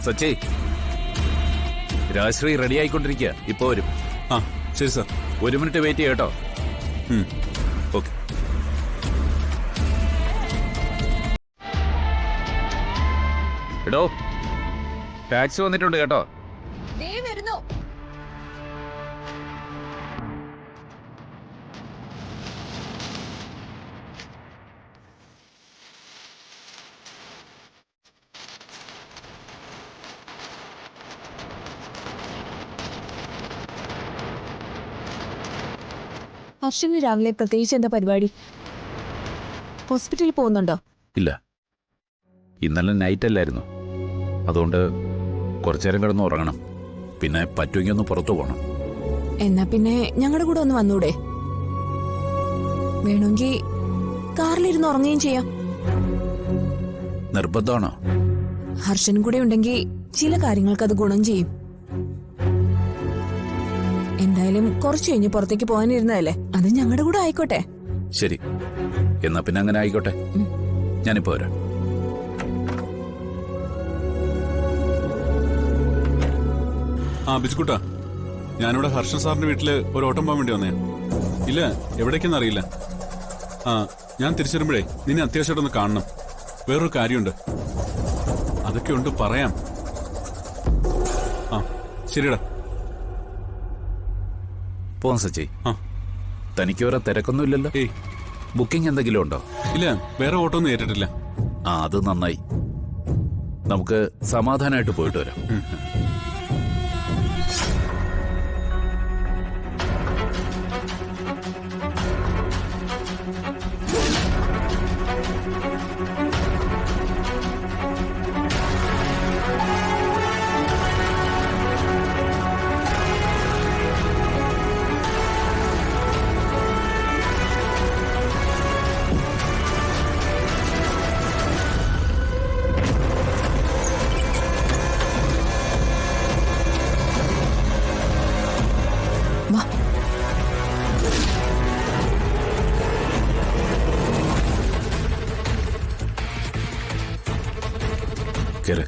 Sachi, രാശ്രീ ready ആയിക്കൊണ്ടിരിക്കുക. ഇപ്പൊ വരും. ആ ശരി സാർ. 1 മിനിറ്റ് വെയിറ്റ് ചെയ്യട്ടോ. ഓക്കെ. എടോ, ടാക്സി വന്നിട്ടുണ്ട് കേട്ടോ. ഹർഷന് രാവിലെ പ്രത്യേകിച്ച് എന്താ പരിപാടി? ഹോസ്പിറ്റലിൽ പോകുന്നുണ്ടോ? ഇല്ല, ഇന്നലെ നൈറ്റ് അല്ലായിരുന്നു. അതുകൊണ്ട് കുറച്ചു നേരം കിടന്ന് ഉറങ്ങണം. പിന്നെ പറ്റുമെങ്കിൽ ഒന്ന് പുറത്തു പോകണം. എന്നാ പിന്നെ ഞങ്ങളുടെ കൂടെ ഒന്ന് വന്നൂടെ? വേണമെങ്കിൽ കാറിലിരുന്ന് ഉറങ്ങുകയും ചെയ്യാം. നിർബന്ധമാണോ? ഹർഷനും കൂടെ ഉണ്ടെങ്കിൽ ചില കാര്യങ്ങൾക്ക് അത് ഗുണം ചെയ്യും. എന്തായാലും കുറച്ചു കഴിഞ്ഞ് പുറത്തേക്ക് പോകാനിരുന്നതല്ലേ, അത് ഞങ്ങളുടെ കൂടെ ആയിക്കോട്ടെ. ശരി, എന്നാ പിന്നെ അങ്ങനെ ആയിക്കോട്ടെ. ഞാനിപ്പോ വരാം. ആ ബിജുക്കുട്ടാ, ഞാനിവിടെ ഹർഷൻ സാറിന്റെ വീട്ടില് ഒരു ഓട്ടം പോകാൻ വേണ്ടി വന്നേ. ഇല്ല, എവിടേക്കെന്ന് അറിയില്ല. ആ, ഞാൻ തിരിച്ചു വരുമ്പോഴേ നിന്നെ അത്യാവശ്യമായിട്ടൊന്ന് കാണണം. വേറൊരു കാര്യമുണ്ട്, അതൊക്കെ ഉണ്ട്, പറയാം. ആ ശരിടാ. പോവാം സച്ചി. ആ, തനിക്ക് വേറെ തിരക്കൊന്നുമില്ലല്ലോ? ഏയ്, ബുക്കിംഗ് എന്തെങ്കിലും ഉണ്ടോ? ഇല്ല, വേറെ ഓട്ടോ ഒന്നും ഏറ്റിട്ടില്ല. ആ, അത് നന്നായി. നമുക്ക് സമാധാനമായിട്ട് പോയിട്ട് വരാം. കേറ്.